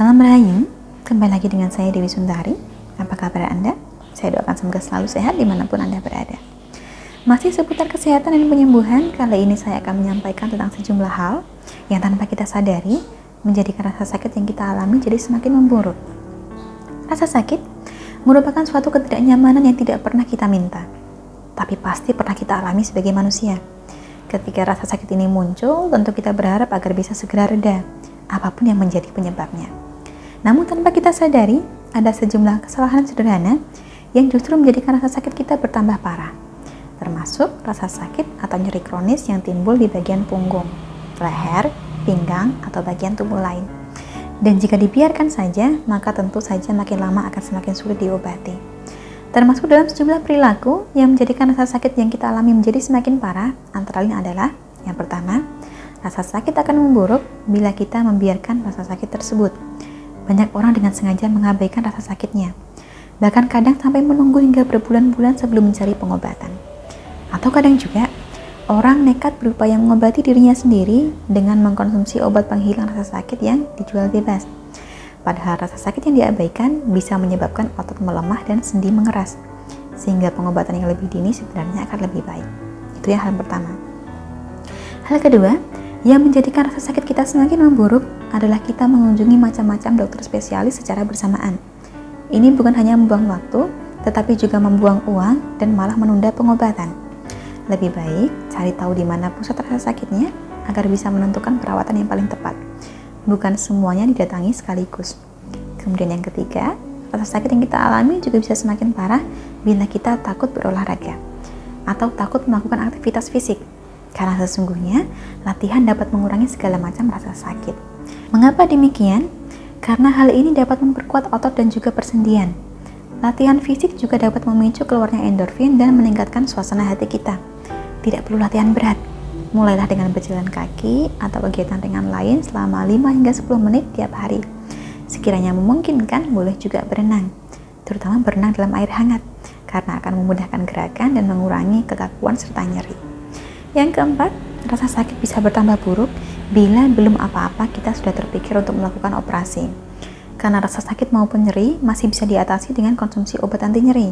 Salam Rahayu, kembali lagi dengan saya Dewi Sundari. Apa kabar Anda? Saya doakan semoga selalu sehat dimanapun Anda berada. Masih seputar kesehatan dan penyembuhan, kali ini saya akan menyampaikan tentang sejumlah hal yang tanpa kita sadari menjadikan rasa sakit yang kita alami jadi semakin memburuk. Rasa sakit merupakan suatu ketidaknyamanan yang tidak pernah kita minta, tapi pasti pernah kita alami sebagai manusia. Ketika rasa sakit ini muncul, tentu kita berharap agar bisa segera reda, apapun yang menjadi penyebabnya. Namun tanpa kita sadari, ada sejumlah kesalahan sederhana yang justru menjadikan rasa sakit kita bertambah parah, termasuk rasa sakit atau nyeri kronis yang timbul di bagian punggung, leher, pinggang, atau bagian tubuh lain. Dan jika dibiarkan saja, maka tentu saja makin lama akan semakin sulit diobati. Termasuk dalam sejumlah perilaku yang menjadikan rasa sakit yang kita alami menjadi semakin parah, antara lain adalah yang pertama, rasa sakit akan memburuk bila kita membiarkan rasa sakit tersebut. Banyak orang dengan sengaja mengabaikan rasa sakitnya, bahkan kadang sampai menunggu hingga berbulan-bulan sebelum mencari pengobatan. Atau kadang juga, orang nekat berupaya mengobati dirinya sendiri dengan mengkonsumsi obat penghilang rasa sakit yang dijual bebas. Padahal rasa sakit yang diabaikan bisa menyebabkan otot melemah dan sendi mengeras, sehingga pengobatan yang lebih dini sebenarnya akan lebih baik. Itu yang hal pertama. Hal kedua, yang menjadikan rasa sakit kita semakin memburuk adalah kita mengunjungi macam-macam dokter spesialis secara bersamaan. Ini bukan hanya membuang waktu, tetapi juga membuang uang dan malah menunda pengobatan. Lebih baik cari tahu di mana pusat rasa sakitnya agar bisa menentukan perawatan yang paling tepat. Bukan semuanya didatangi sekaligus. Kemudian yang ketiga, rasa sakit yang kita alami juga bisa semakin parah bila kita takut berolahraga atau takut melakukan aktivitas fisik. Karena sesungguhnya latihan dapat mengurangi segala macam rasa sakit. Mengapa demikian? Karena hal ini dapat memperkuat otot dan juga persendian. Latihan fisik juga dapat memicu keluarnya endorfin dan meningkatkan suasana hati kita. Tidak perlu latihan berat. Mulailah dengan berjalan kaki atau kegiatan ringan lain selama 5 hingga 10 menit tiap hari. Sekiranya memungkinkan, boleh juga berenang, terutama berenang dalam air hangat, karena akan memudahkan gerakan dan mengurangi kekakuan serta nyeri. Yang keempat, rasa sakit bisa bertambah buruk bila belum apa-apa kita sudah terpikir untuk melakukan operasi. Karena rasa sakit maupun nyeri masih bisa diatasi dengan konsumsi obat anti nyeri,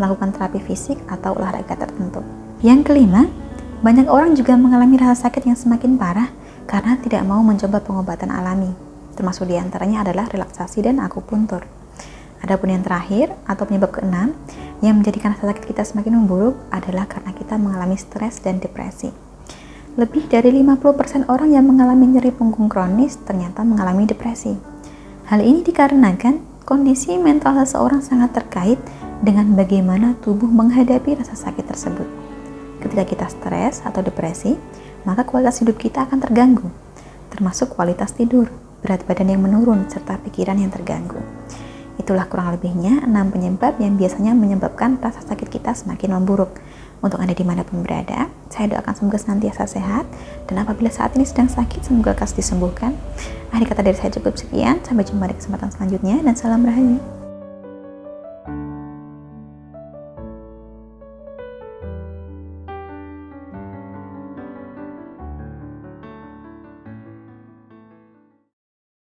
melakukan terapi fisik atau olahraga tertentu. Yang kelima, banyak orang juga mengalami rasa sakit yang semakin parah karena tidak mau mencoba pengobatan alami, termasuk diantaranya adalah relaksasi dan akupuntur. Adapun yang terakhir atau penyebab keenam yang menjadikan rasa sakit kita semakin memburuk adalah karena kita mengalami stres dan depresi. Lebih dari 50% orang yang mengalami nyeri punggung kronis ternyata mengalami depresi. Hal ini dikarenakan kondisi mental seseorang sangat terkait dengan bagaimana tubuh menghadapi rasa sakit tersebut. Ketika kita stres atau depresi, maka kualitas hidup kita akan terganggu, termasuk kualitas tidur, berat badan yang menurun, serta pikiran yang terganggu. Itulah kurang lebihnya 6 penyebab yang biasanya menyebabkan rasa sakit kita semakin memburuk. Untuk Anda dimanapun berada, saya doakan semoga senantiasa sehat, dan apabila saat ini sedang sakit, semoga lekas disembuhkan. Akhir kata dari saya cukup sekian, sampai jumpa di kesempatan selanjutnya, dan salam Rahayu.